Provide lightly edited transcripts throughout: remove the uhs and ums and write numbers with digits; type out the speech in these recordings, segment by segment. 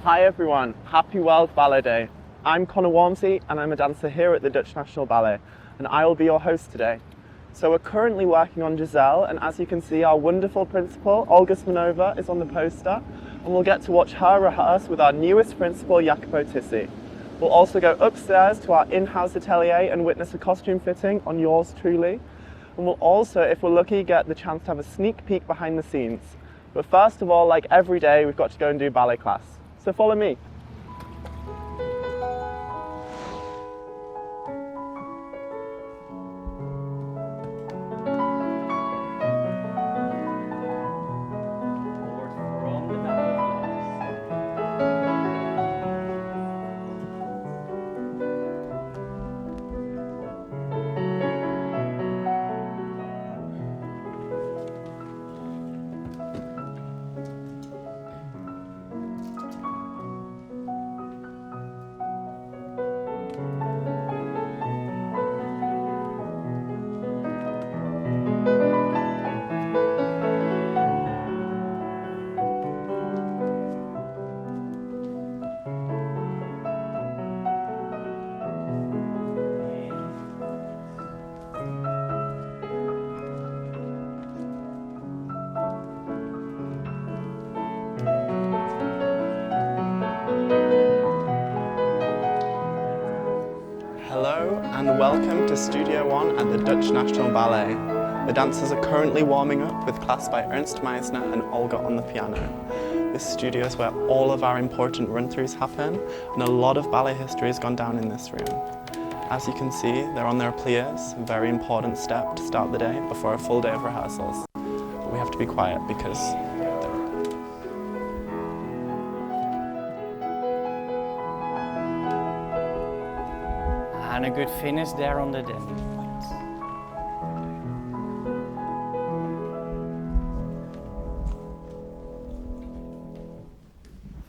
Hi everyone, happy World Ballet Day. I'm Connor Wormsey and I'm a dancer here at the Dutch National Ballet, and I will be your host today. So we're currently working on Giselle, and as you can see, our wonderful principal, Olga Smirnova, is on the poster, and we'll get to watch her rehearse with our newest principal, Jacopo Tissi. We'll also go upstairs to our in-house atelier and witness a costume fitting on yours truly. And we'll also, if we're lucky, get the chance to have a sneak peek behind the scenes. But first of all, like every day, we've got to go and do ballet class. So follow me. Hello and welcome to Studio One at the Dutch National Ballet. The dancers are currently warming up with class by Ernst Meisner and Olga on the piano. This studio is where all of our important run-throughs happen, and a lot of ballet history has gone down in this room. As you can see, they're on their pliés, a very important step to start the day before a full day of rehearsals. But we have to be quiet because and a good finish there on the demi point.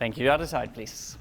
Thank you. The other side, please.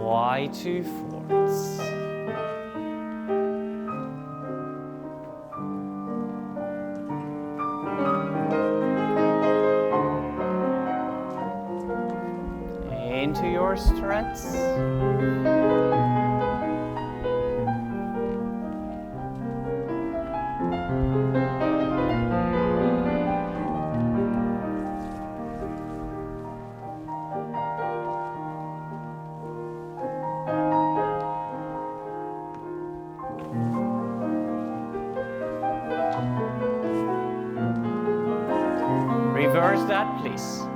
Y2 forwards. Into your struts. Reverse that, please.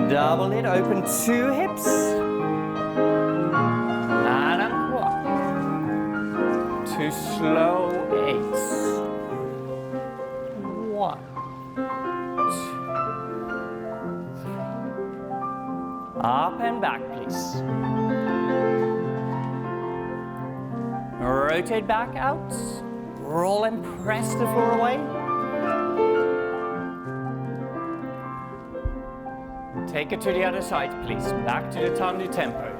Double it, open 2 hips. And a quad. 2 slow 8s. 1, 2, 3. Up and back, please. Rotate back out, roll and press the floor away. Take it to the other side, please. Back to the tendu tempo.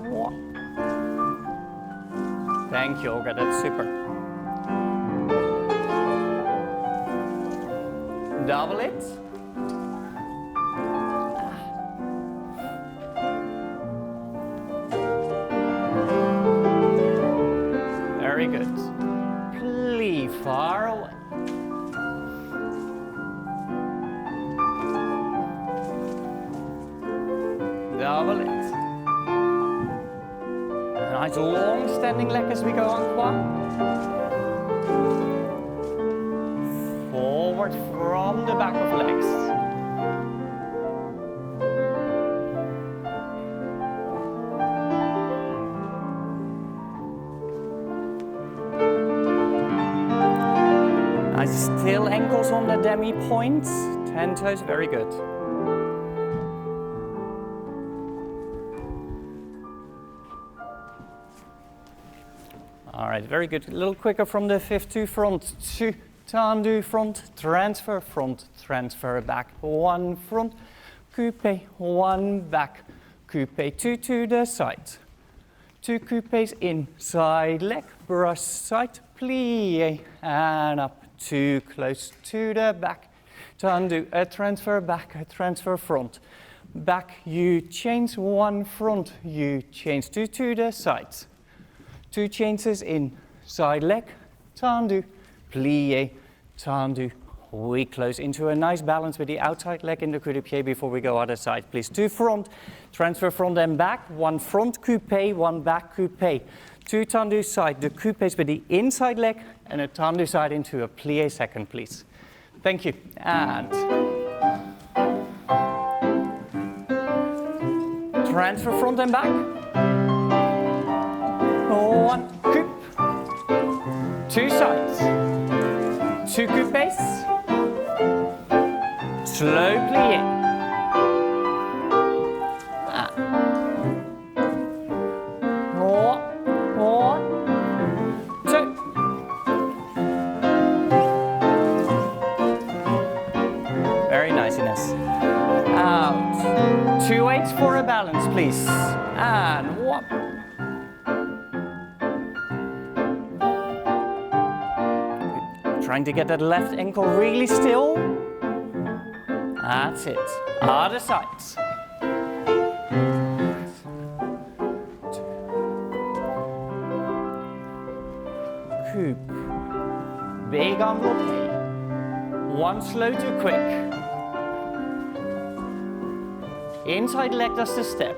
1. Thank you, Olga, that's super. Double it. Very good. Plie far away. double it. A nice long standing leg as we go en croix. Forward from the back of legs. Nice still ankles on the demi points. 10 toes, very good. All right, very good. A little quicker from the fifth to front. Two, tendu, front, transfer, back. One front, coupe, one back. Coupe, two to the side. Two coupes inside leg, brush side, plie, and up. Too close to the back. Tendu, a transfer back, a transfer front. Back, you change one front, you change two to the sides. Two changes in side leg, tendu, plie, tendu. We close into a nice balance with the outside leg in the coup de pied before we go other side. Please, two front, transfer front and back, one front coupe, one back coupe. Two tendu side, the coupes with the inside leg and a tendu side into a plie second, please. Thank you. And transfer front and back. One coupe. Two sides. Two coupes. Slow plie. One, two. Very nice, Ines. Out. 2 weights for a balance, please. And one. Trying to get that left ankle really still. That's it. Other sides. Coupe. Big envelope. One slow to quick. Inside leg does the step.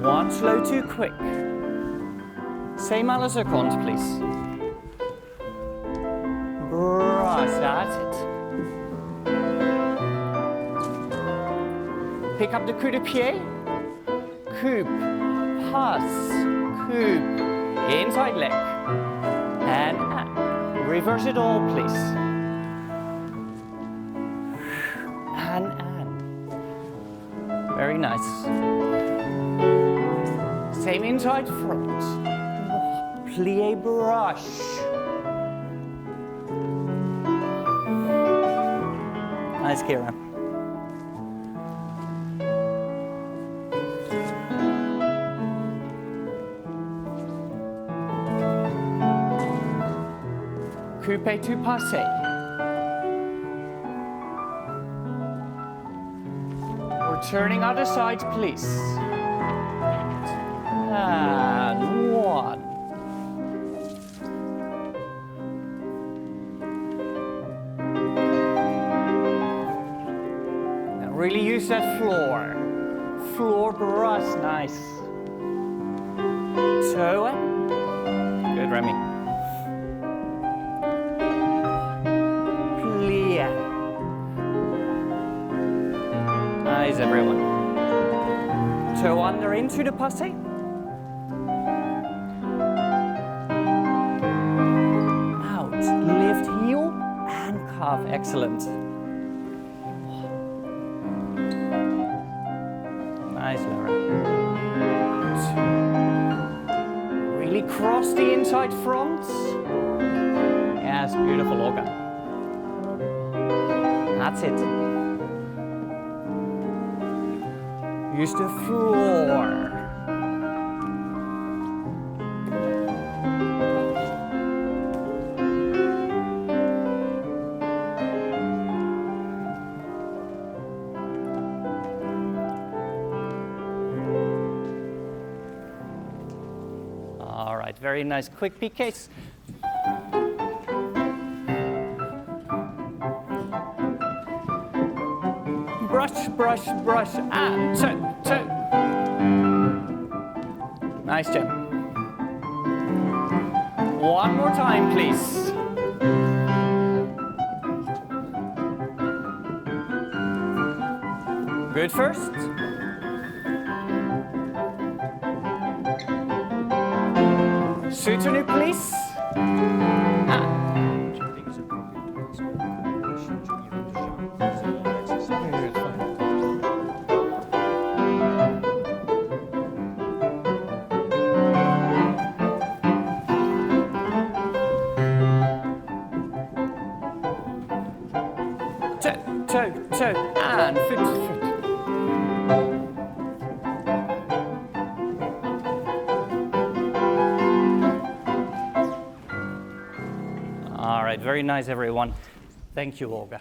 One slow to quick. Same à la seconde, please. Brush, that's it. Pick up the coup de pied. Coupe, pass, coupe, inside leg. And reverse it all, please. And. Very nice. Same inside front. Plie brush. Nice, Kira. Coupe to passe. Returning other side, please. And one. Now really use that floor. Floor brush, nice. Toe in. Good, Remy. Plie. Nice, everyone. Toe under into the passe. Lift heel and calf, excellent. Nice, Laura. Really cross the inside front. Yes, beautiful, Olga. That's it. Use the floor. Very nice, quick PKs. brush, brush, brush, and toe, toe. Nice jump. One more time, please. Good first. Soutenu, please. Toe, toe, and foot, foot. All right, very nice, everyone. Thank you, Olga.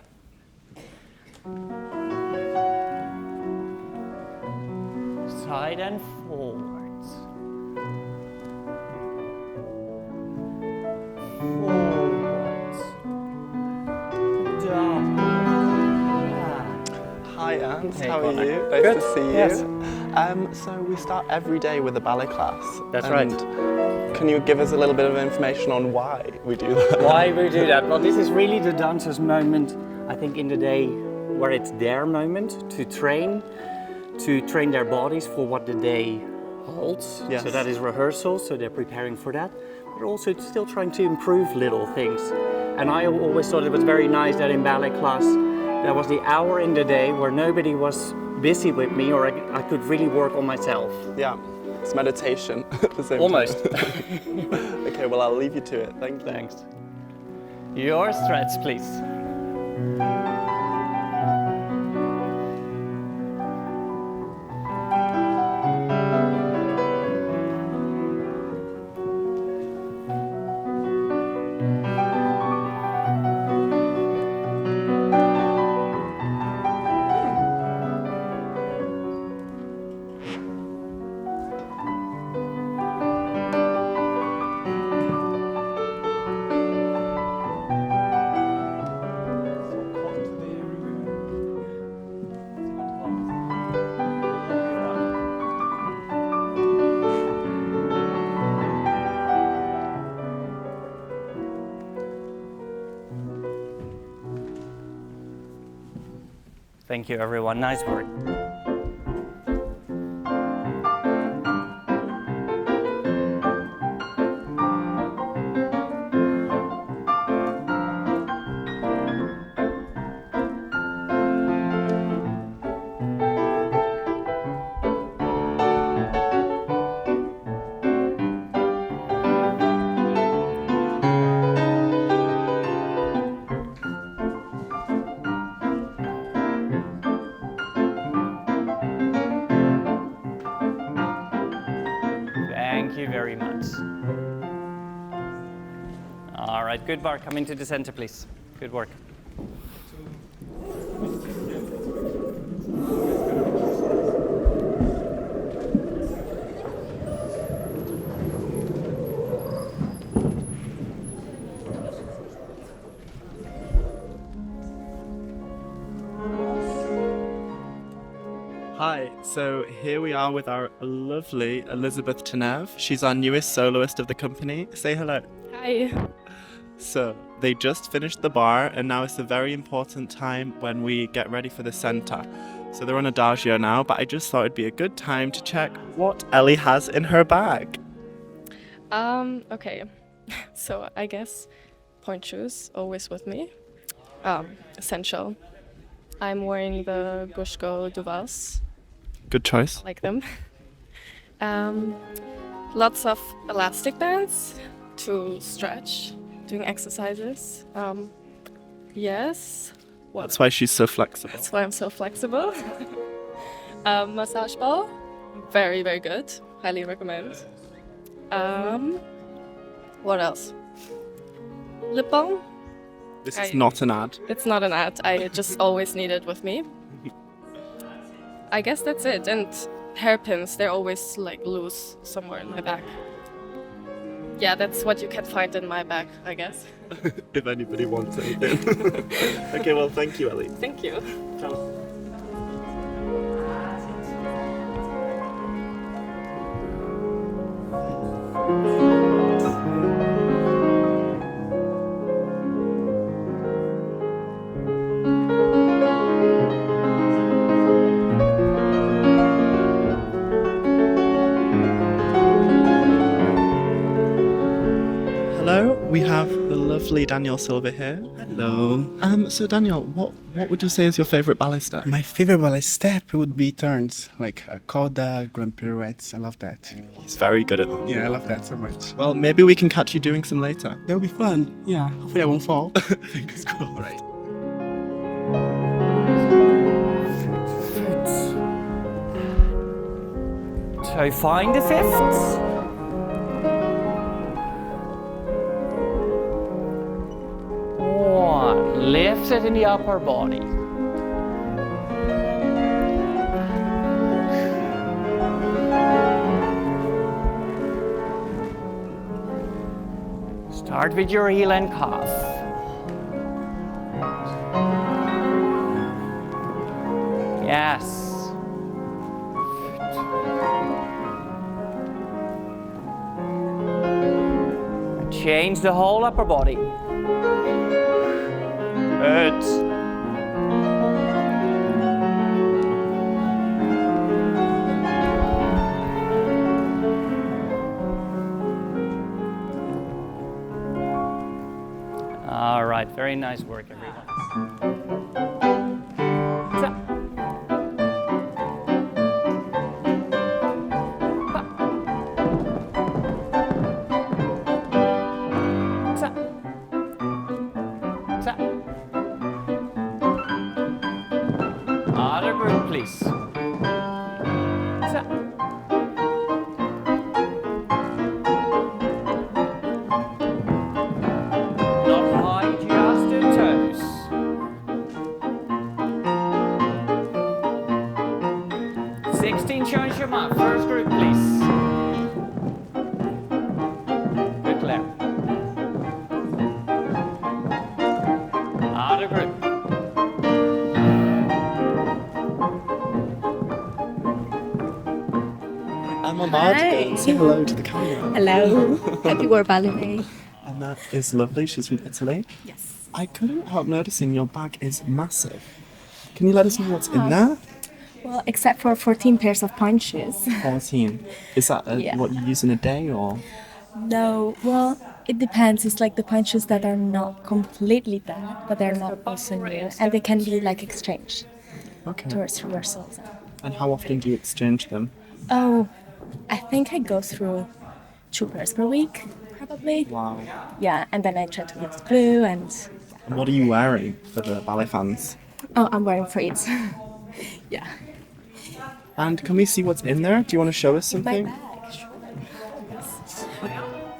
Side and forwards. Forwards. Down. Hi, Ant. Hey, How Connor. are you? Nice Good. to see you. Yes. So we start every day with a ballet class. That's and right. Can you give us a little bit of information on why we do that? Why we do that? Well, this is really the dancers' moment, I think, in the day where it's their moment to train their bodies for what the day holds. Yes. So that is rehearsal, so they're preparing for that. But also still trying to improve little things. And I always thought it was very nice that in ballet class, there was the hour in the day where nobody was busy with me, or I could really work on myself. Yeah, it's meditation at the same Almost. time. Okay, well, I'll leave you to it. Thank you. Thanks. Your stretch, please. Thank you, everyone. Nice work. Thank you very much. All right, good bar. Come into the center, please. Good work. Hi, so here we are with our lovely Elizabeth Tenev. She's our newest soloist of the company. Say hello. Hi. So, they just finished the bar, and now it's a very important time when we get ready for the center. So they're on adagio now, but I just thought it'd be a good time to check what Ellie has in her bag. Okay. So I guess point shoes, always with me. Essential. I'm wearing the Bushko Duvals. Good choice. Like them. Lots of elastic bands to stretch, doing exercises. Yes. What? That's why she's so flexible. That's why I'm so flexible. Massage ball, very, very good. Highly recommend. What else? Lip balm. This is not an ad. It's not an ad. I just always need it with me. I guess that's it. And hairpins, they're always like loose somewhere in my bag. Yeah, that's what you can find in my bag, I guess. If anybody wants anything. Okay, well, thank you, Ellie. Thank you. Ciao. Hello, we have the lovely Daniel Silva here. Hello. So Daniel, what would you say is your favourite ballet step? My favorite ballet step would be turns, like coda, grand pirouettes. I love that. He's very good at them. Yeah, I love that so much. Well, maybe we can catch you doing some later. That'll be fun. Yeah, hopefully I won't fall. Fingers crossed. All right. So find the fifth. One, lift it in the upper body. Start with your heel and calf. Yes. Change the whole upper body. Good. All right, very nice work, everyone. Other group, please. Not high, just the toes. Change your mark. First group, please. Good, Claire. Other group. I'm allowed to go and say hello to the camera. Hello. Happy War Ballet. Anna is lovely. She's from Italy. Yes. I couldn't help noticing your bag is massive. Can you let us know what's in there? Well, except for 14 pairs of punches. 14. Is that Yeah. what you use in a day or? No, well, it depends. It's like the punches that are not completely bad, but they're not also new. And they can be like exchanged Okay. towards rehearsals. And how often do you exchange them? Oh, I think I go through 2 pairs per week, probably. Wow. Yeah, and then I try to mix glue and... And what are you wearing for the ballet fans? Oh, I'm wearing frieze. Yeah. And can we see what's in there? Do you want to show us My something? bag, sure.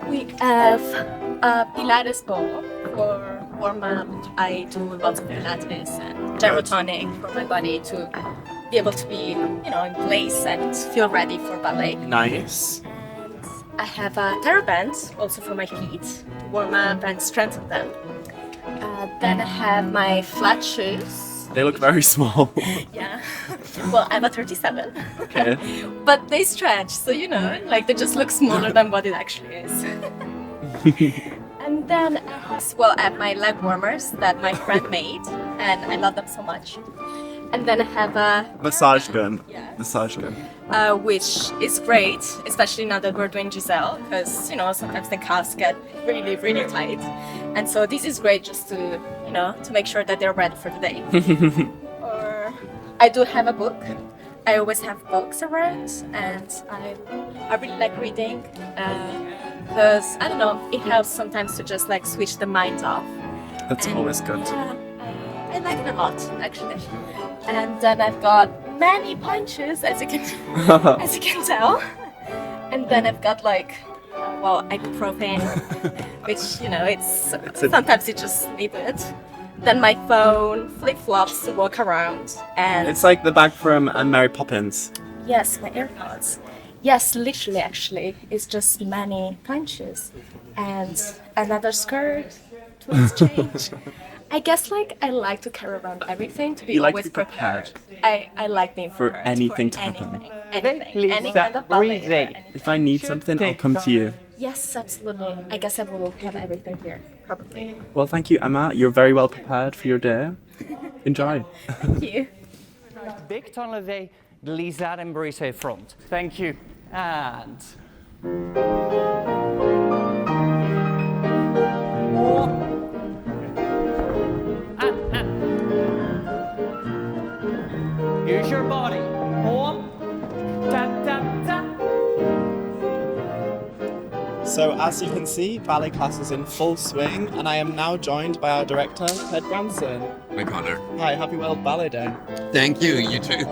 We have a Pilates ball for warm-up. I do lots of Pilates and gyrotonic for my body to be able to be, in place and feel ready for ballet. Nice. I have a TheraBand also for my feet to warm up and strengthen them. Then I have my flat shoes. They look very small. Yeah. Well, I'm a 37. Okay. But they stretch, so they just look smaller than what it actually is. And then, I have my leg warmers that my friend made, and I love them so much. And then I have a Massage gun. Yeah. Massage gun. which is great, especially now that we're doing Giselle, because sometimes the calves get really, really tight, and so this is great just to to make sure that they're ready for the day. Or I do have a book. I always have books around, and I really like reading because I don't know, it helps sometimes to just switch the mind off. That's And, always good. yeah, I like it a lot actually. And then I've got many punches, as you can tell. And then I've got ibuprofen, which it's sometimes you just need it. Then my phone, flip flops to walk around, and It's like the bag from Mary Poppins. yes, my AirPods. Yes, literally, actually, it's just many punches and another skirt to exchange. I guess I like to carry around everything to be You like to always be prepared. I like being For prepared anything for to happen. anything, any kind of ballet. or breathing. anything. If I need something, I'll come to you. Yes, absolutely. I guess I will have everything here, probably. Well, thank you, Emma. You're very well prepared for your day. Enjoy. Thank you. Big ton levé, glissade and brisée front. Thank you. And as you can see, ballet class is in full swing, and I am now joined by our director, Ted Branson. My Connor. Hi, happy World Ballet Day. Thank you, you too.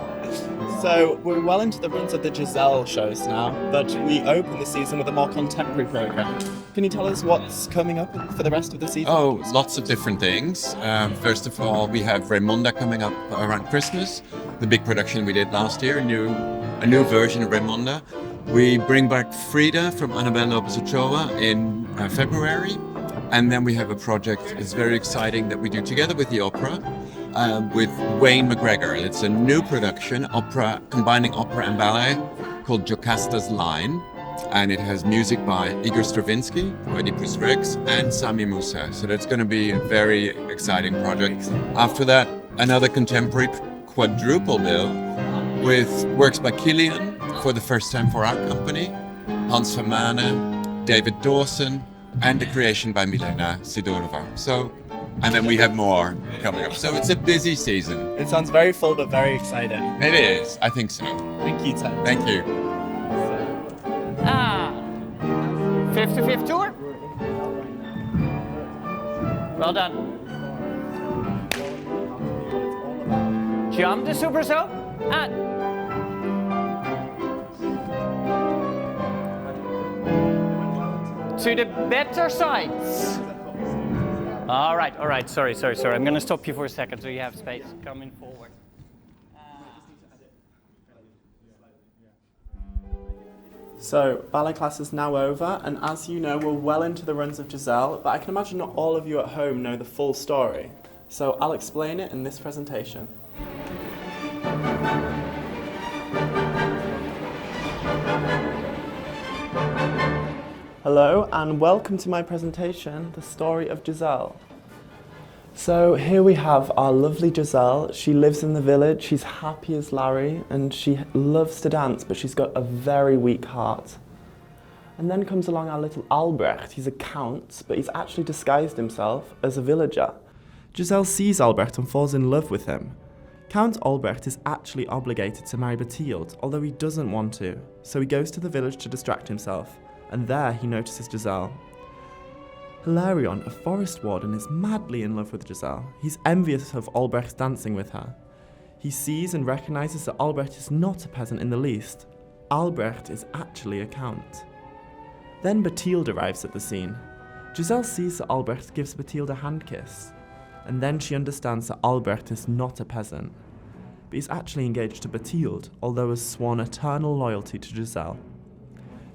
So we're well into the runs of the Giselle shows now, but we open the season with a more contemporary program. Can you tell us what's coming up for the rest of the season? Oh, lots of different things. First of all, we have Raimonda coming up around Christmas, the big production we did last year, a new version of Raimonda. We bring back Frida from Annabelle Lopez Ochoa in February, and then we have a project, it's very exciting, that we do together with the opera, with Wayne McGregor. It's a new production, opera combining opera and ballet, called Jocasta's Line, and it has music by Igor Stravinsky, Oedipus Rex, and Sami Musa. So that's going to be a very exciting project. After that, another contemporary quadruple bill with works by Killian for the first time for our company, Hans Vermaane, David Dawson, and the creation by Milena Sidorova. So, and then we have more coming up. So it's a busy season. It sounds very full but very exciting. It is, I think so. Thank you, Ted. Thank you. 55th tour. Well done. Jump the super soap and to the better sides. All right. Sorry. I'm going to stop you for a second so you have space coming forward. So, ballet class is now over, and as you know, we're well into the runs of Giselle, but I can imagine not all of you at home know the full story. So I'll explain it in this presentation. Hello, and welcome to my presentation, The Story of Giselle. So here we have our lovely Giselle. She lives in the village, she's happy as Larry, and she loves to dance, but she's got a very weak heart. And then comes along our little Albrecht. He's a count, but he's actually disguised himself as a villager. Giselle sees Albrecht and falls in love with him. Count Albrecht is actually obligated to marry Bathilde, although he doesn't want to, so he goes to the village to distract himself, and there he notices Giselle. Hilarion, a forest warden, is madly in love with Giselle. He's envious of Albrecht's dancing with her. He sees and recognises that Albrecht is not a peasant in the least. Albrecht is actually a count. Then Bathilde arrives at the scene. Giselle sees that Albrecht gives Bathilde a hand kiss, and then she understands that Albrecht is not a peasant, but he's actually engaged to Bathilde, although has sworn eternal loyalty to Giselle.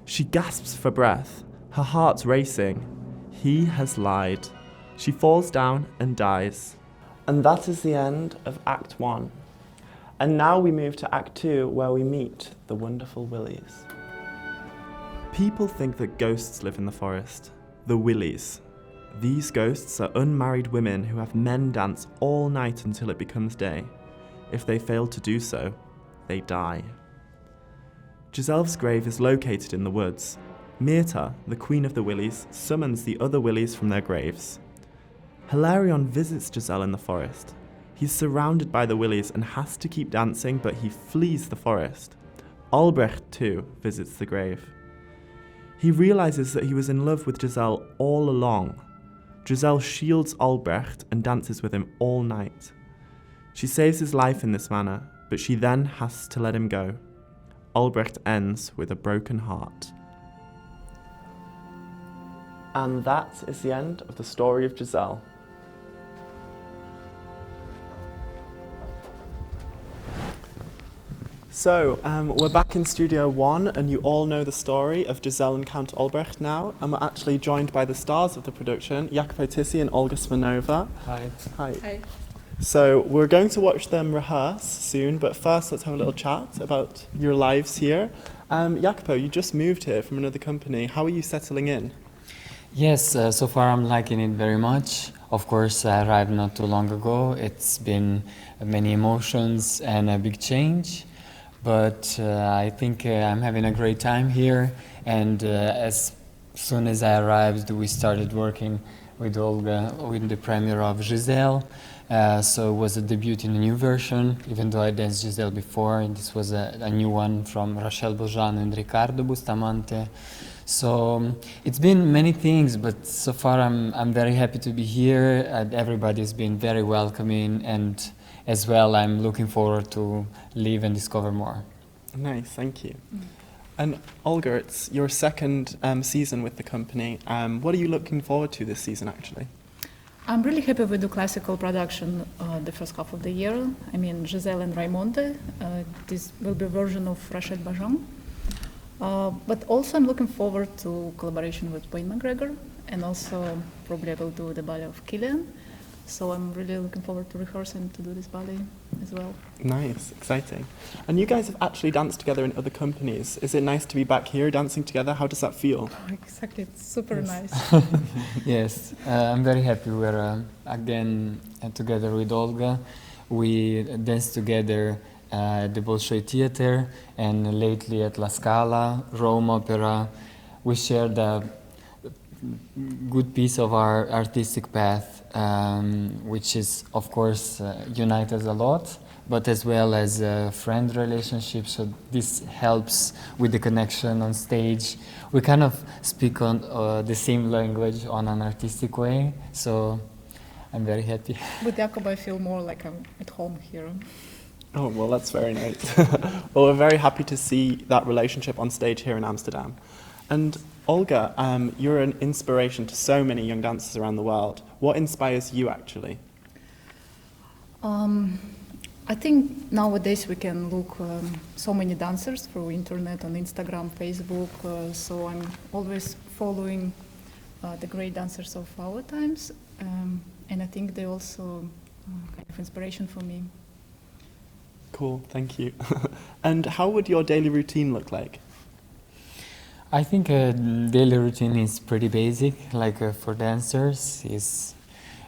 She gasps for breath, her heart's racing. He has lied. She falls down and dies. And that is the end of Act 1. And now we move to Act 2, where we meet the wonderful Willies. People think that ghosts live in the forest. The Willies. These ghosts are unmarried women who have men dance all night until it becomes day. If they fail to do so, they die. Giselle's grave is located in the woods. Myrta, the queen of the Willies, summons the other Willies from their graves. Hilarion visits Giselle in the forest. He's surrounded by the Willies and has to keep dancing, but he flees the forest. Albrecht, too, visits the grave. He realizes that he was in love with Giselle all along. Giselle shields Albrecht and dances with him all night. She saves his life in this manner, but she then has to let him go. Albrecht ends with a broken heart. And that is the end of the story of Giselle. So, we're back in Studio 1, and you all know the story of Giselle and Count Albrecht now, and we're actually joined by the stars of the production, Jacopo Tisci and Olga Smirnova. Hi. Hi. Hi. So, we're going to watch them rehearse soon, but first let's have a little chat about your lives here. Jacopo, you just moved here from another company. How are you settling in? Yes, so far I'm liking it very much. Of course, I arrived not too long ago. It's been many emotions and a big change, but I think I'm having a great time here. And as soon as I arrived, we started working with Olga with the premiere of Giselle. So it was a debut in a new version, even though I danced Giselle before. This was a new one from Rachel Bojan and Riccardo Bustamante. So it's been many things, but so far I'm very happy to be here, and everybody's been very welcoming, and as well I'm looking forward to live and discover more. Nice, thank you. And Olga, it's your second season with the company. What are you looking forward to this season, actually? I'm really happy with the classical production the first half of the year. I mean, Giselle and Raimonde. This will be a version of Rachel Bajan. But also I'm looking forward to collaboration with Wayne McGregor, and also probably I will do the ballet of Killian. So I'm really looking forward to rehearse and to do this ballet as well. Nice, exciting. And you guys have actually danced together in other companies. Is it nice to be back here dancing together? How does that feel? Exactly, it's super nice. Yes, I'm very happy we're again together with Olga. We danced together at the Bolshoi Theater and lately at La Scala, Rome Opera. We shared a good piece of our artistic path, which is, of course, unite us a lot, but as well as a friend relationship, so this helps with the connection on stage. We kind of speak on the same language on an artistic way, so I'm very happy. With Jakob, I feel more like I'm at home here. Oh, well, that's very nice. Well, we're very happy to see that relationship on stage here in Amsterdam. And Olga, you're an inspiration to so many young dancers around the world. What inspires you, actually? I think nowadays we can look so many dancers through internet, on Instagram, Facebook. So I'm always following the great dancers of our times, and I think they also kind of inspiration for me. Cool, thank you. And how would your daily routine look like? I think a daily routine is pretty basic, like for dancers, is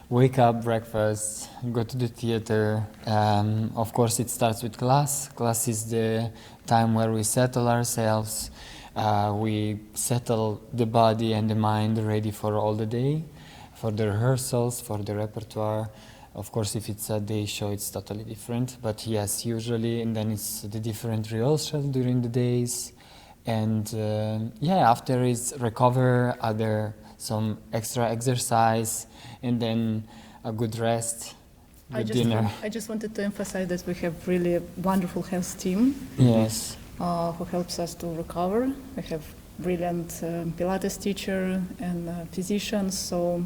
wake up, breakfast, go to the theater. Of course, it starts with class. Class is the time where we settle ourselves. We settle the body and the mind ready for all the day, for the rehearsals, for the repertoire. Of course, if it's a day show, it's totally different. But yes, usually, and then it's the different rehearsals during the days. And yeah, after is recover, some extra exercise, and then a good rest, good dinner. I just wanted to emphasize that we have really a wonderful health team. Yes. Who helps us to recover. We have brilliant Pilates teacher and physicians, so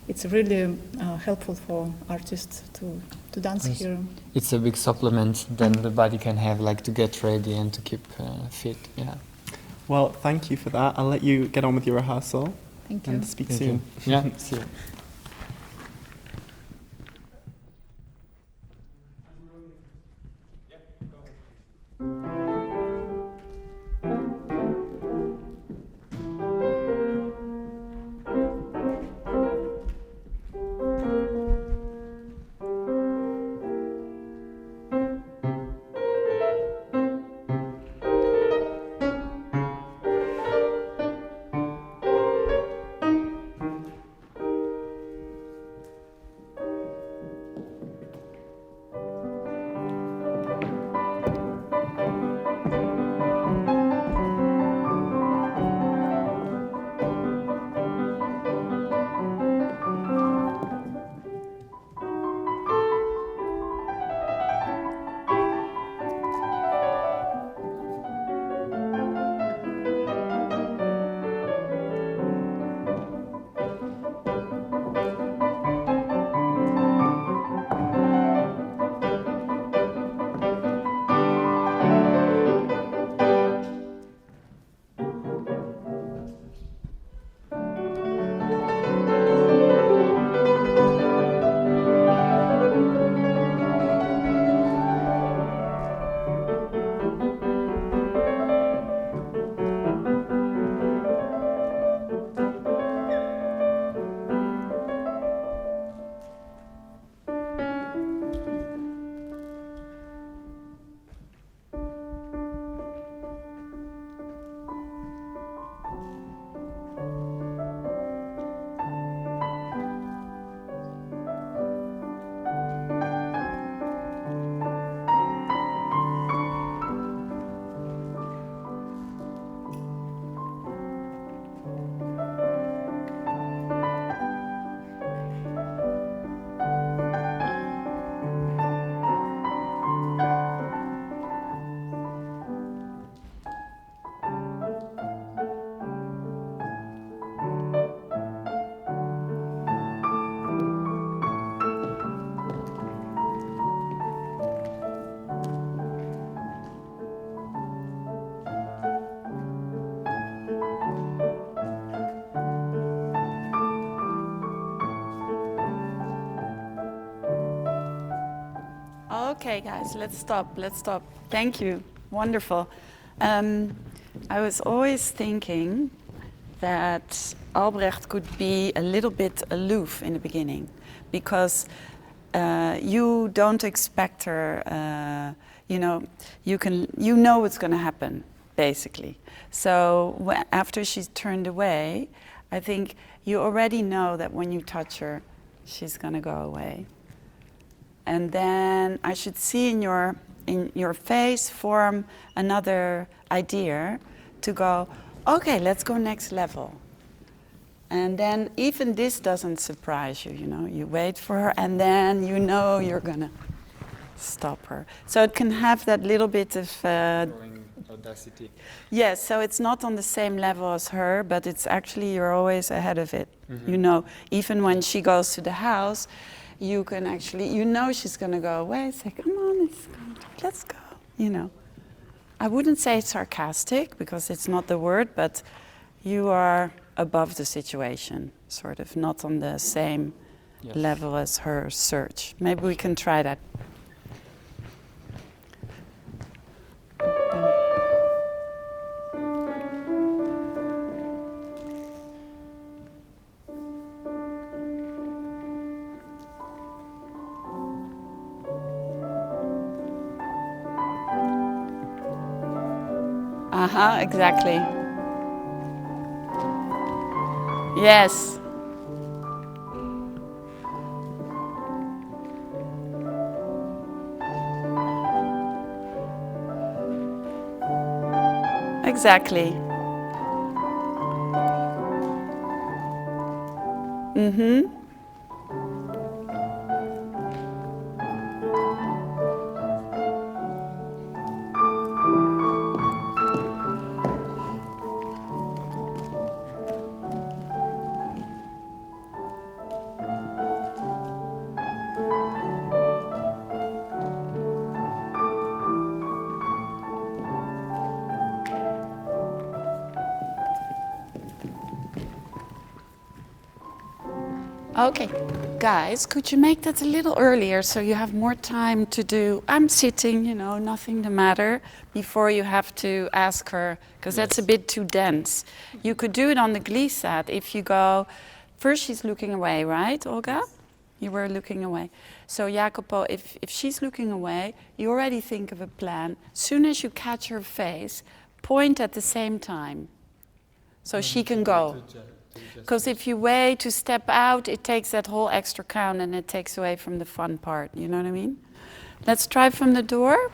it's really helpful for artists to dance Yes. here. It's a big supplement then the body can have, like, to get ready and to keep fit. Yeah. Well, thank you for that. I'll let you get on with your rehearsal. Thank you. And speak Thank soon. you. Yeah. See you. Okay, guys, let's stop. Let's stop. Thank you. Wonderful. I was always thinking that Albrecht could be a little bit aloof in the beginning, because you don't expect her. You know what's going to happen, basically. So after she's turned away, I think you already know that when you touch her, she's going to go away. And then I should see in your face form another idea to go, okay, let's go next level. And then even this doesn't surprise you, you wait for her and then you know you're gonna stop her. So it can have that little bit of audacity. Yes, so it's not on the same level as her, but it's actually you're always ahead of it. Even when she goes to the house, you can actually, she's going to go away, say, come on, let's go, I wouldn't say it's sarcastic, because it's not the word, but you are above the situation, sort of, not on the same level as her search. Maybe we can try that. Exactly. Yes. Exactly. Okay, guys, could you make that a little earlier so you have more time to do, I'm sitting, nothing the matter, before you have to ask her, because that's a bit too dense. You could do it on the glissade if you go, first she's looking away, right, Olga? You were looking away. So Jacopo, if she's looking away, you already think of a plan. Soon as you catch her face, point at the same time, so she can go. Because if you wait to step out, it takes that whole extra count and it takes away from the fun part. You know what I mean? Let's try from the door.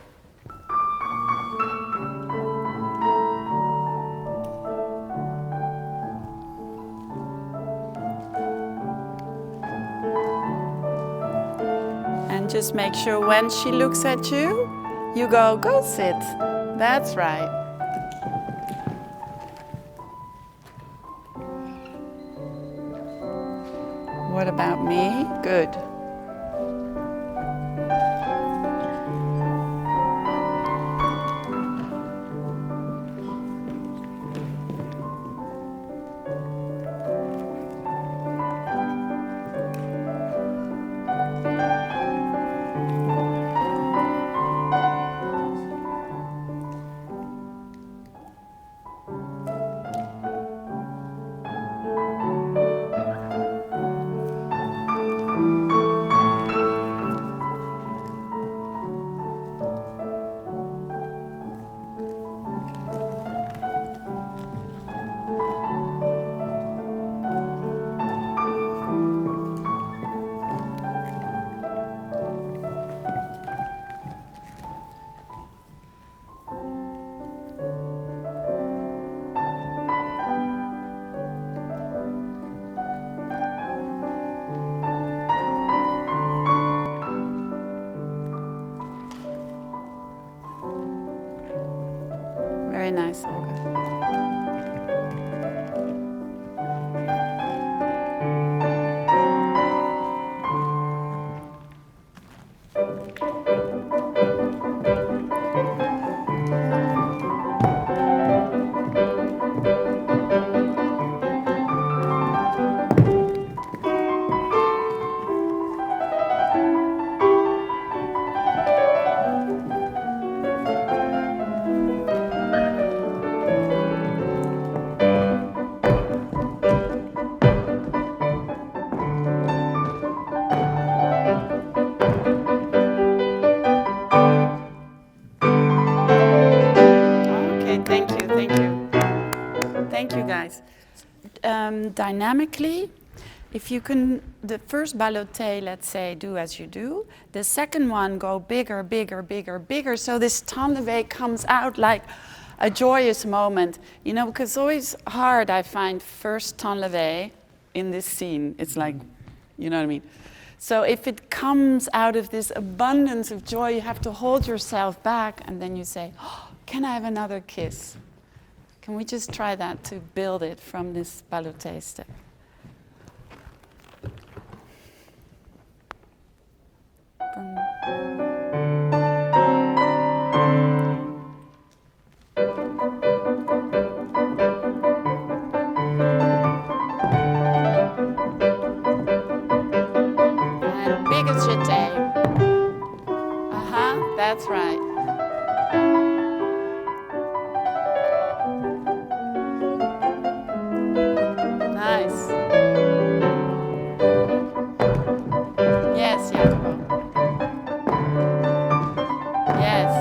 And just make sure when she looks at you, you go sit. That's right. What about me? Good. dynamically, if you can, the first balloté, let's say, do as you do, the second one go bigger, bigger, bigger, bigger, so this temps levé comes out like a joyous moment, you know, because it's always hard, I find, first temps levé in this scene. It's like, you know what I mean? So if it comes out of this abundance of joy, you have to hold yourself back, and then you say, oh, can I have another kiss? Can we just try that to build it from this balloté step? And biggest jeté. That's right. Nice. Yes, Jacopo. Yes.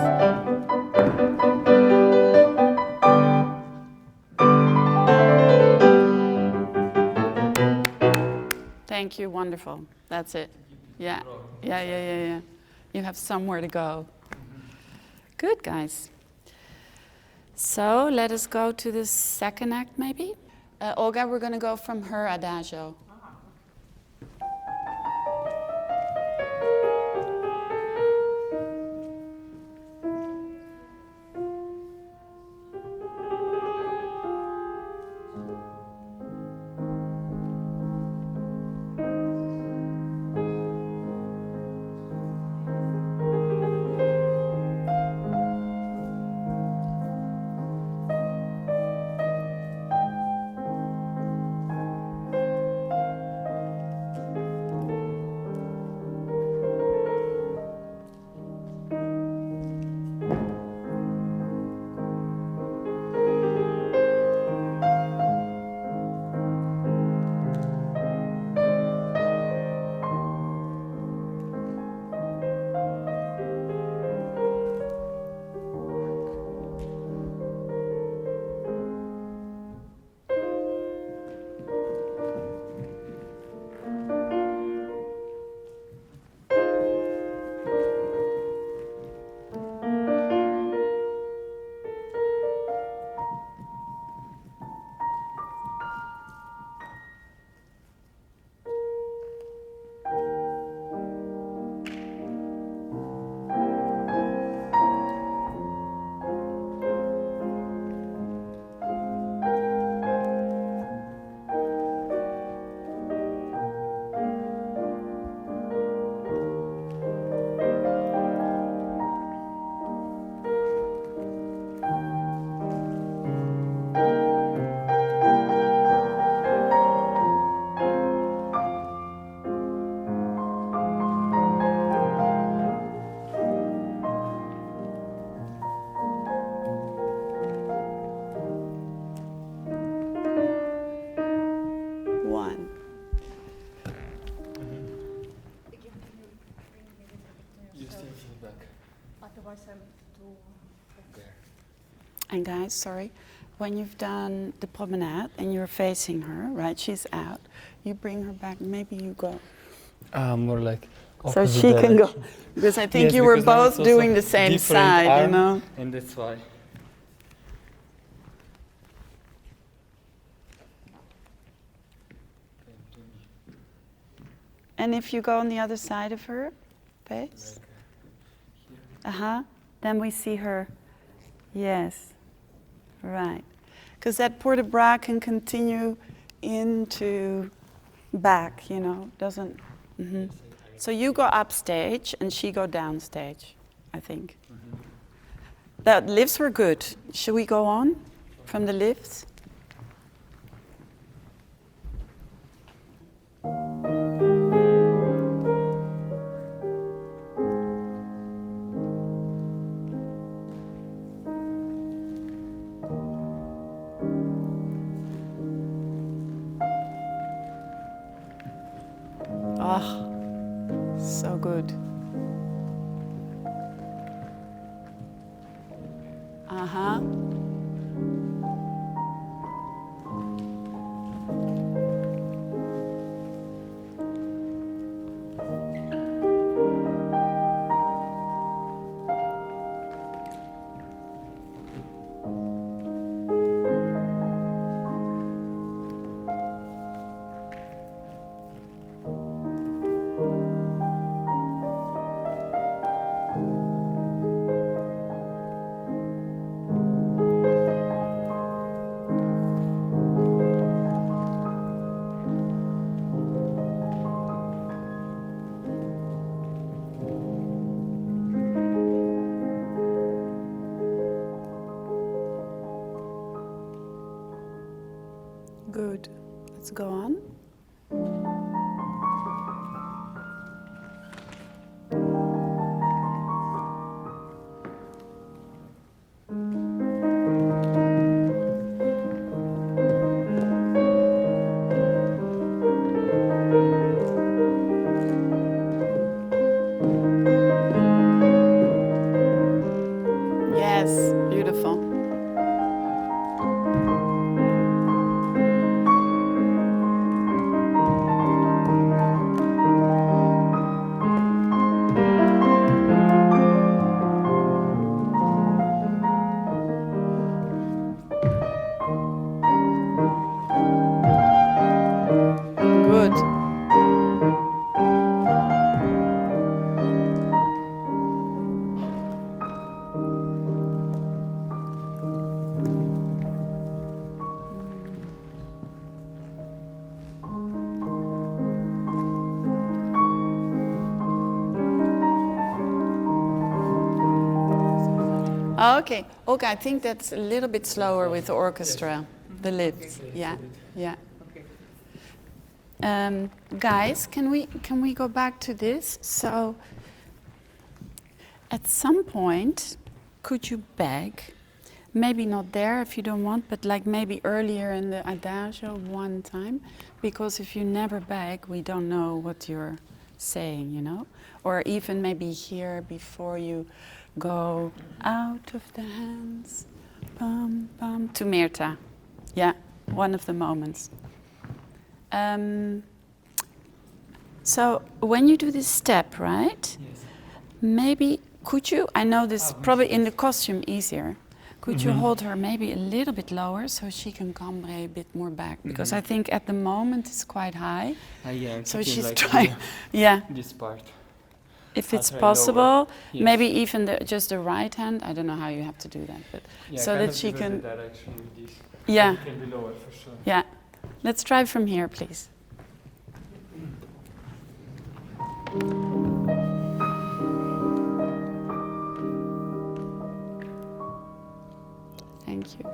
Thank you, wonderful. That's it. Yeah. You have somewhere to go. Good, guys. So let us go to the second act, maybe? Olga, we're going to go from her adagio. And guys, sorry, when you've done the promenade and you're facing her, right, she's out, you bring her back, maybe you go. More like so she can go. Because I think you were both doing the same side, you know? And that's why. And if you go on the other side of her face? Then we see her. Yes. Right. Because that port de bras can continue into back, you know, doesn't. So you go upstage and she go downstage, I think. The lifts were good. Should we go on from the lifts? Oh, so good. Good. Let's go on. Yes, beautiful. Good. Okay, okay. I think that's a little bit slower with the orchestra. The lifts. Yeah, yeah. Guys, can we go back to this? So, at some point, could you beg? Maybe not there if you don't want, but like maybe earlier in the adagio one time, because if you never beg, we don't know what you're saying, you know? Or even maybe here before you go out of the hands, bum, bum, to Mirta. Yeah, one of the moments. So when you do this step, right? Yes. Maybe could you, I know this probably in the costume easier, could you hold her maybe a little bit lower so she can cambre a bit more back? Because I think at the moment it's quite high. Yeah, so she's like trying, yeah. This part. If it's possible, maybe even just the right hand. I don't know how you have to do that, but so that she can. Yeah. Can be lower for sure. Yeah. Let's try from here, please. Thank you.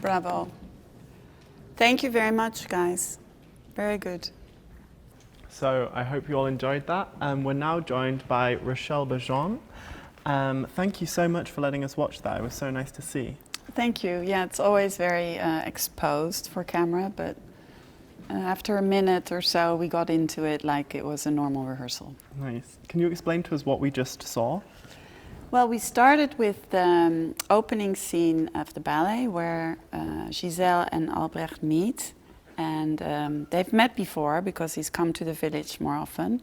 Bravo. Thank you very much, guys. Very good. So I hope you all enjoyed that. We're now joined by Rochelle Bajon. Thank you so much for letting us watch that. It was so nice to see. Thank you. Yeah, it's always very exposed for camera, but after a minute or so, we got into it like it was a normal rehearsal. Nice. Can you explain to us what we just saw? Well, we started with the opening scene of the ballet where Giselle and Albrecht meet. And they've met before because he's come to the village more often.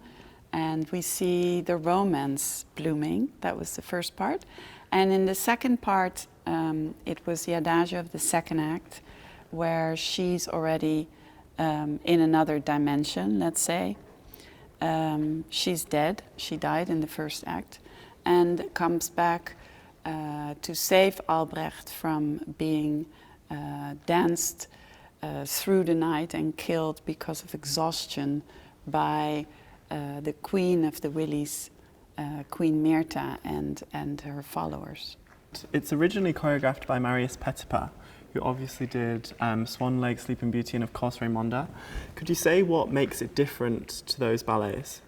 And we see the romance blooming. That was the first part. And in the second part, it was the adagio of the second act, where she's already in another dimension, let's say. She's dead. She died in the first act. And comes back to save Albrecht from being danced through the night and killed because of exhaustion by the queen of the Willies, Queen Mirta, and her followers. It's originally choreographed by Marius Petipa, who obviously did Swan Lake, Sleeping Beauty, and of course Raymonda. Could you say what makes it different to those ballets?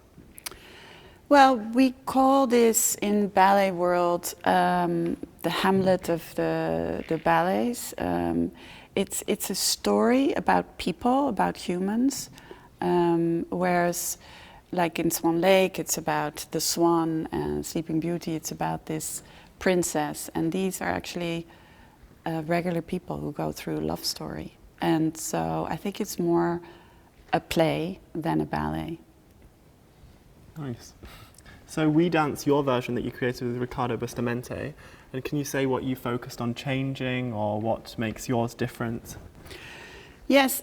Well, we call this in ballet world the Hamlet of the ballets. It's a story about people, about humans, whereas like in Swan Lake, it's about the swan, and Sleeping Beauty, it's about this princess. And these are actually regular people who go through a love story. And so I think it's more a play than a ballet. Nice. So We Dance, your version that you created with Riccardo Bustamante, and can you say what you focused on changing or what makes yours different? Yes,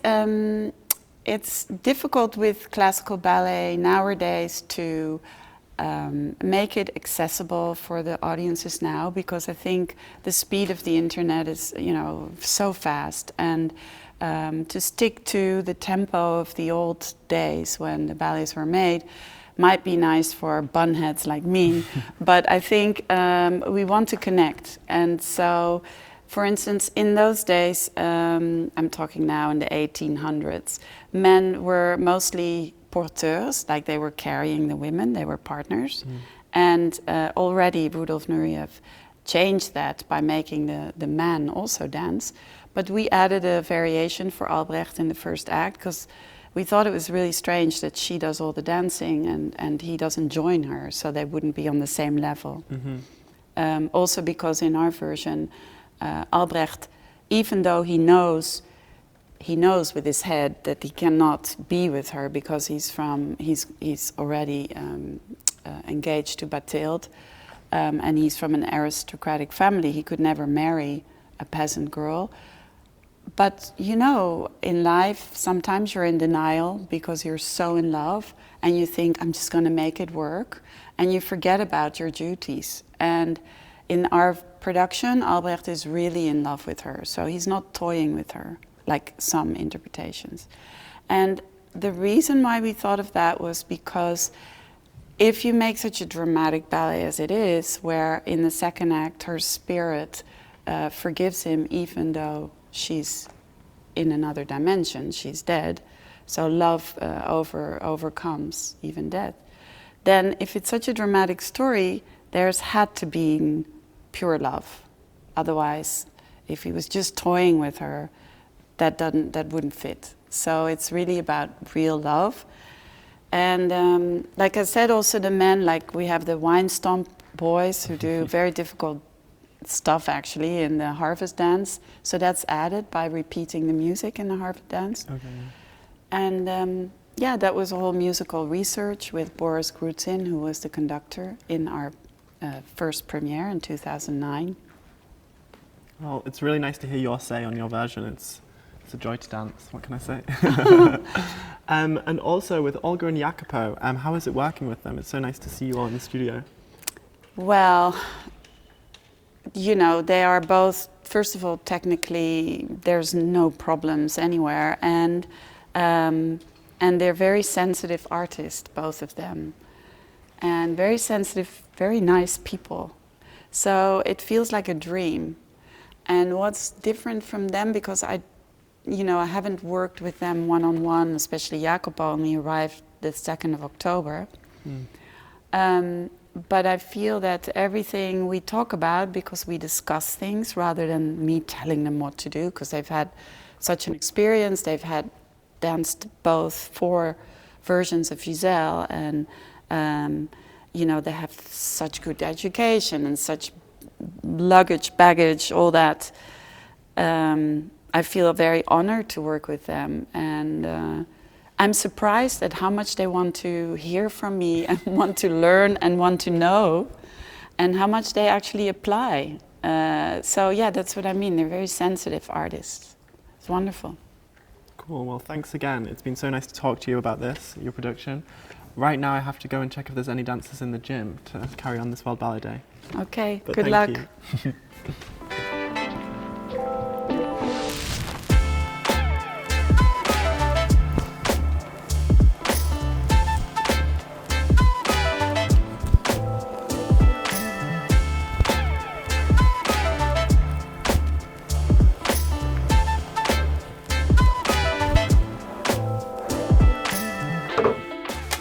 it's difficult with classical ballet nowadays to make it accessible for the audiences now, because I think the speed of the internet is, you know, so fast, and to stick to the tempo of the old days when the ballets were made might be nice for bunheads like me, but I think we want to connect. And so, for instance, in those days, I'm talking now in the 1800s, men were mostly porteurs, like they were carrying the women, they were partners. And already Rudolf Nureyev changed that by making the man also dance. But we added a variation for Albrecht in the first act, because we thought it was really strange that she does all the dancing and he doesn't join her, so they wouldn't be on the same level. Also because in our version, Albrecht, even though he knows with his head that he cannot be with her because he's already engaged to Bathilde, and he's from an aristocratic family. He could never marry a peasant girl. But you know, in life, sometimes you're in denial because you're so in love and you think, I'm just going to make it work, and you forget about your duties. And in our production, Albrecht is really in love with her, so he's not toying with her like some interpretations. And the reason why we thought of that was because if you make such a dramatic ballet as it is, where in the second act her spirit forgives him even though she's in another dimension, she's dead, so love overcomes even death, then if it's such a dramatic story, there's had to be pure love. Otherwise, if he was just toying with her, that wouldn't fit. So it's really about real love. And like I said, also the men, like we have the wine stomp boys who do very difficult stuff actually in the harvest dance. So that's added by repeating the music in the harvest dance. Okay. And yeah, that was a whole musical research with Boris Grutzin, who was the conductor in our first premiere in 2009. Well, it's really nice to hear your say on your version. It's a joy to dance, what can I say? And also with Olga and Jacopo, how is it working with them? It's so nice to see you all in the studio. Well, you know, they are both, first of all, technically, there's no problems anywhere, and they're very sensitive artists, both of them, and very sensitive, very nice people. So it feels like a dream. And what's different from them, because I haven't worked with them one-on-one, especially Jacopo only arrived the 2nd of October. But I feel that everything we talk about, because we discuss things rather than me telling them what to do, because they've had such an experience, they've had danced both 4 versions of Giselle, and they have such good education and such baggage, all that. I feel very honored to work with them, and I'm surprised at how much they want to hear from me and want to learn and want to know, and how much they actually apply. So yeah, that's what I mean. They're very sensitive artists. It's wonderful. Cool, well thanks again. It's been so nice to talk to you about this, your production. Right now I have to go and check if there's any dancers in the gym to carry on this World Ballet Day. Okay, But good thank luck. you.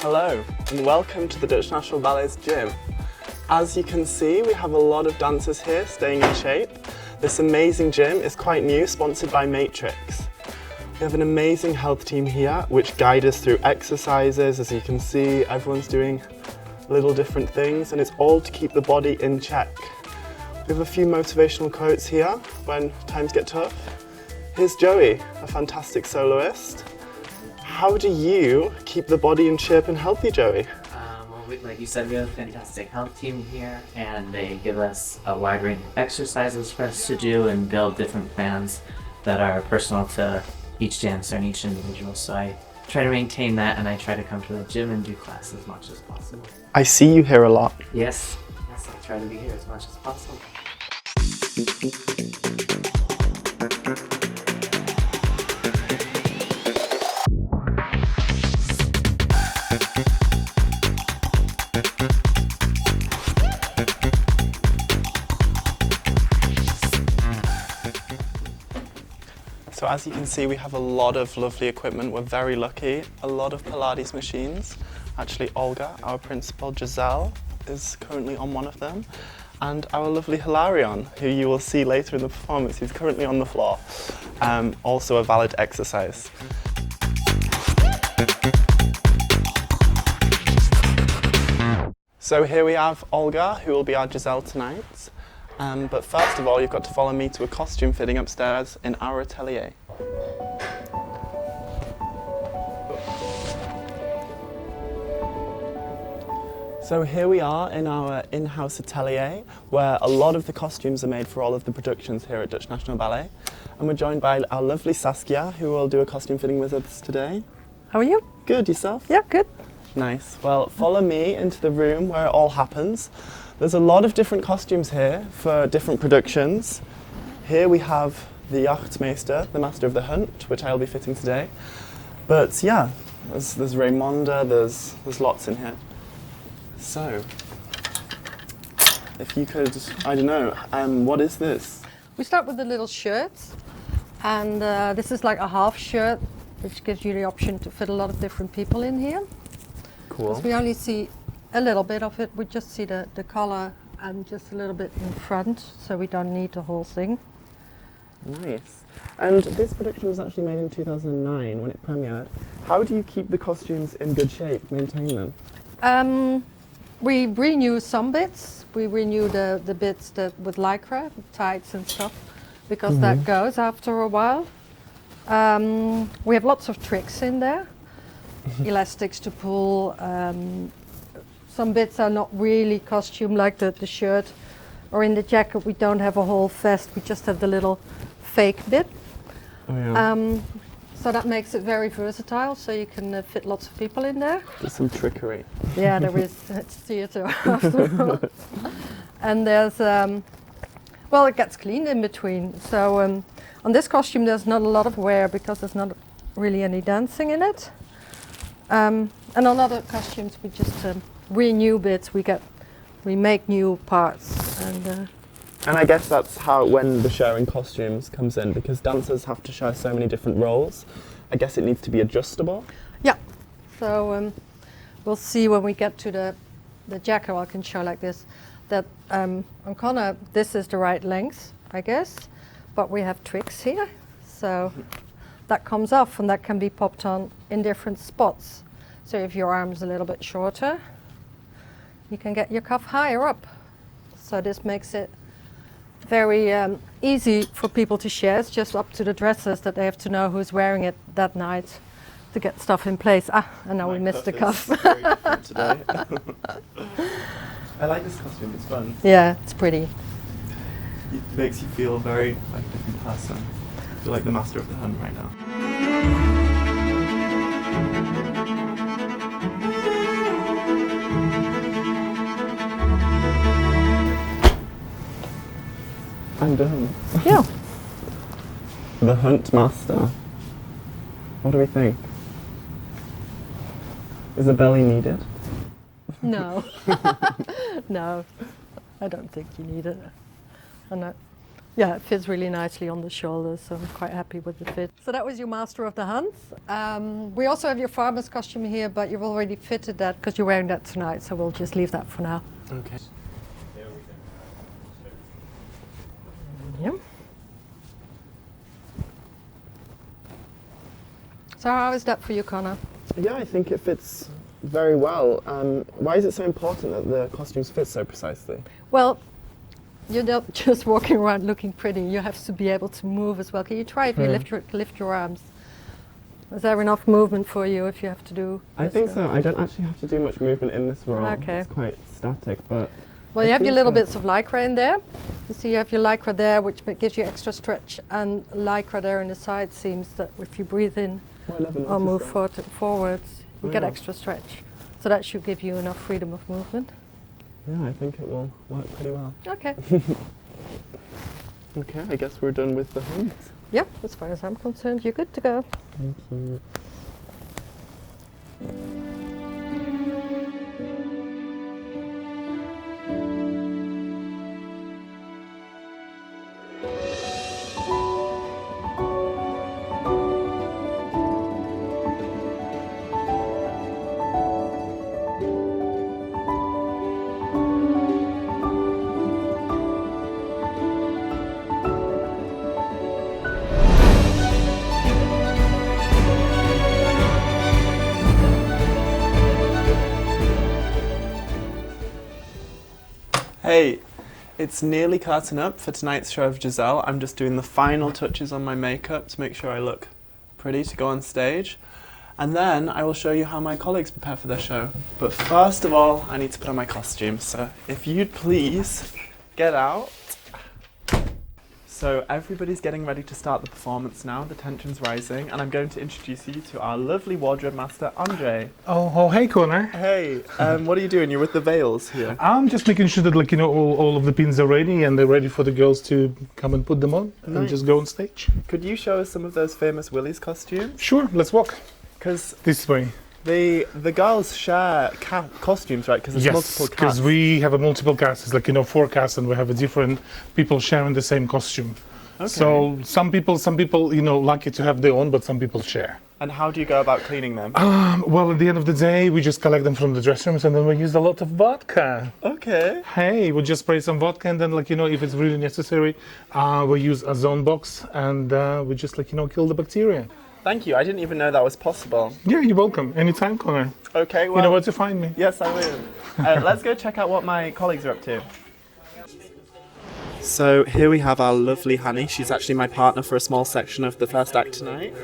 Hello and welcome to the Dutch National Ballet's gym. As you can see, we have a lot of dancers here staying in shape. This amazing gym is quite new, sponsored by Matrix. We have an amazing health team here which guide us through exercises. As you can see, everyone's doing little different things and it's all to keep the body in check. We have a few motivational quotes here when times get tough. Here's Joey, a fantastic soloist. How do you keep the body in shape and healthy, Joey? Like you said, we have a fantastic health team here, and they give us a wide range of exercises for us to do and build different plans that are personal to each dancer and each individual. So I try to maintain that, and I try to come to the gym and do class as much as possible. I see you here a lot. Yes, I try to be here as much as possible. So as you can see, we have a lot of lovely equipment. We're very lucky. A lot of Pilates machines. Actually, Olga, our principal, Giselle, is currently on one of them. And our lovely Hilarion, who you will see later in the performance, he's currently on the floor. Also a valid exercise. So here we have Olga, who will be our Giselle tonight. But first of all, you've got to follow me to a costume fitting upstairs in our atelier. So here we are in our in-house atelier, where a lot of the costumes are made for all of the productions here at Dutch National Ballet. And we're joined by our lovely Saskia, who will do a costume fitting with us today. How are you? Good, yourself? Yeah, good. Nice. Well, follow me into the room where it all happens. There's a lot of different costumes here for different productions. Here we have the Yachtmeester, the Master of the Hunt, which I'll be fitting today. But yeah, there's Raymonda, there's lots in here. So, if you could, I don't know, what is this? We start with the little shirts, and this is like a half shirt, which gives you the option to fit a lot of different people in here. Cool. 'Cause we only see a little bit of it. We just see the collar and just a little bit in front, so we don't need the whole thing. Nice. And this production was actually made in 2009 when it premiered. How do you keep the costumes in good shape, maintain them? We renew some bits. We renew the bits that with lycra, tights and stuff, because that goes after a while. We have lots of tricks in there. Elastics to pull. Some bits are not really costume, like the shirt, or in the jacket we don't have a whole vest, we just have the little fake bit. Oh, yeah. So that makes it very versatile, so you can fit lots of people in there. There's some trickery. Yeah, there is. It's theatre after all. And there's, well, it gets cleaned in between. So on this costume there's not a lot of wear because there's not really any dancing in it. And on other costumes we just renew bits, we make new parts. And I guess that's how, when the sharing costumes comes in, because dancers have to share so many different roles, I guess it needs to be adjustable. Yeah, so we'll see when we get to the jacket. I can show like this, that on Connor this is the right length, I guess, but we have tricks here, so that comes off and that can be popped on in different spots. So if your arm's a little bit shorter, you can get your cuff higher up. So this makes it very easy for people to share. It's just up to the dressers that they have to know who's wearing it that night to get stuff in place. And now we missed the cuff. Very different today. I like this costume, it's fun. Yeah, it's pretty. It makes you feel very like a different person. I feel like the Master of the Hunt right now. I'm done. Yeah. The Hunt Master. What do we think? Is a belly needed? No. No, I don't think you need it. And yeah, it fits really nicely on the shoulders, so I'm quite happy with the fit. So that was your Master of the Hunt. We also have your farmer's costume here, but you've already fitted that because you're wearing that tonight, so we'll just leave that for now. Okay. Yeah. So how is that for you, Connor? Yeah, I think it fits very well. Why is it so important that the costumes fit so precisely? Well, you're not just walking around looking pretty. You have to be able to move as well. Can you try if you lift your arms? Is there enough movement for you if you have to do? I think so. I don't actually have to do much movement in this role. Okay. It's quite static, but... Well, you have your little bits of lycra in there. You see you have your lycra there, which gives you extra stretch, and lycra there in the side seams that if you breathe in or move forwards, you get extra stretch. So that should give you enough freedom of movement. Yeah, I think it will work pretty well. Okay. Okay, I guess we're done with the hoods. Yep, as far as I'm concerned, you're good to go. Thank you. Hey, it's nearly curtain up for tonight's show of Giselle. I'm just doing the final touches on my makeup to make sure I look pretty to go on stage. And then I will show you how my colleagues prepare for their show. But first of all, I need to put on my costume. So if you'd please get out. So everybody's getting ready to start the performance now. The tension's rising, and I'm going to introduce you to our lovely wardrobe master, Andre. Oh, hey, Connor. Hey, what are you doing? You're with the veils here. I'm just making sure that, like, you know, all of the pins are ready and they're ready for the girls to come and put them on and just go on stage. Could you show us some of those famous Willie's costumes? Sure, let's walk. Because this way. The girls share costumes, right? Because there's multiple casts. Because we have a multiple cast. It's like, you know, 4 casts, and we have a different people sharing the same costume. Okay. So some people, you know, like it to have their own, but some people share. And how do you go about cleaning them? Well, at the end of the day, we just collect them from the dressing rooms, and then we use a lot of vodka. Okay. Hey, we just spray some vodka, and then, like, you know, if it's really necessary, we use a zone box, and we just, like, you know, kill the bacteria. Thank you. I didn't even know that was possible. Yeah, you're welcome. Anytime, Connor. Okay, well... You know where to find me. Yes, I will. Let's go check out what my colleagues are up to. So here we have our lovely Honey. She's actually my partner for a small section of the first act tonight.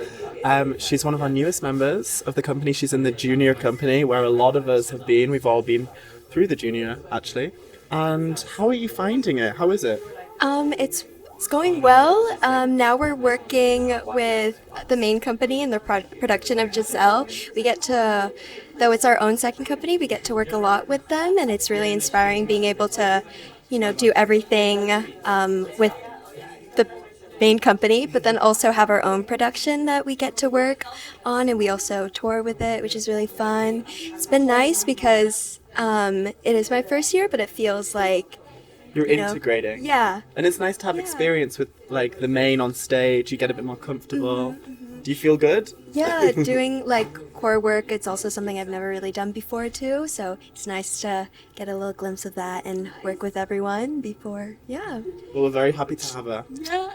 She's one of our newest members of the company. She's in the junior company, where a lot of us have been. We've all been through the junior, actually. And how are you finding it? How is it? It's going well. Now we're working with the main company in the production of Giselle. We get to, though it's our own second company, we get to work a lot with them, and it's really inspiring being able to, you know, do everything with the main company, but then also have our own production that we get to work on, and we also tour with it, which is really fun. It's been nice because it is my first year, but it feels like You're integrating. Yeah. And it's nice to have experience with, like, the main on stage. You get a bit more comfortable. Do you feel good? Yeah, doing, like, core work, it's also something I've never really done before, too. So it's nice to get a little glimpse of that and work with everyone before, yeah. Well, we're very happy to have her. Yeah.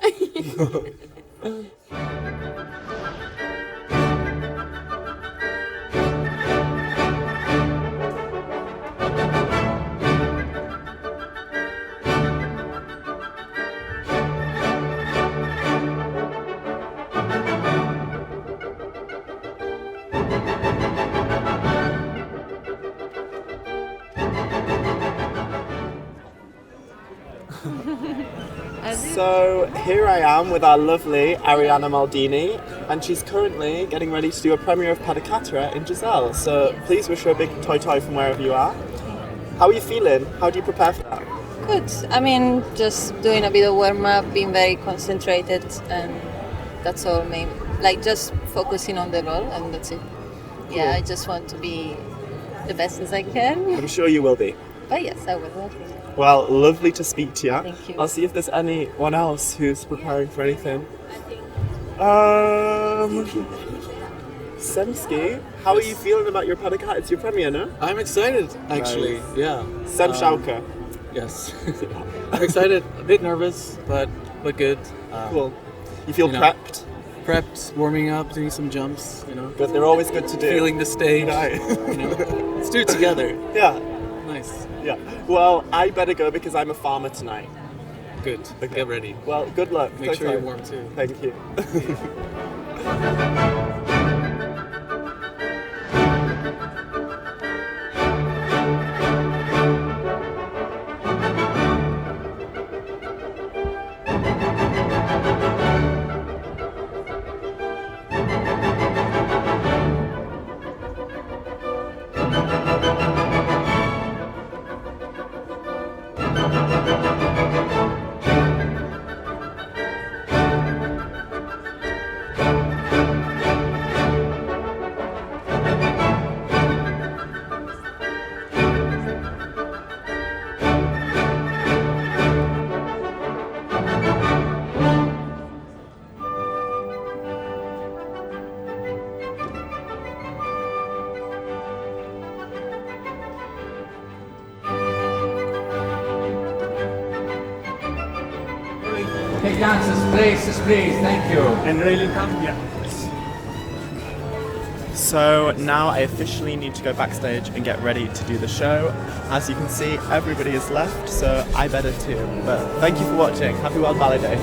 So here I am with our lovely Arianna Maldini, and she's currently getting ready to do a premiere of Padicatra in Giselle. So please wish her a big toi from wherever you are. How are you feeling? How do you prepare for that? Good. I mean, just doing a bit of warm-up, being very concentrated, and that's all. Maybe like just focusing on the role, and that's it. Cool. Yeah, I just want to be the best as I can. I'm sure you will be. But yes, I will. I think. Well, lovely to speak to you. Thank you. I'll see if there's anyone else who's preparing for anything. Semski, how are you feeling about your Padicatra? It's your premiere, no? I'm excited, actually. Nice. Yeah. Sem Schauke. Yes. I'm excited, a bit nervous, but good. Cool. You feel prepped? prepped, warming up, doing some jumps, you know. But they're always good to do. Feeling the stage. Right. You know. Let's do it together. Yeah. Nice. Yeah. Well, I better go because I'm a farmer tonight. Good. Okay. Get ready. Well, good luck. Make sure you're warm too. Thank you. Take dancers, please, thank you. And really come here. So now I officially need to go backstage and get ready to do the show. As you can see, everybody is left, so I better too. But thank you for watching. Happy World Ballet Day.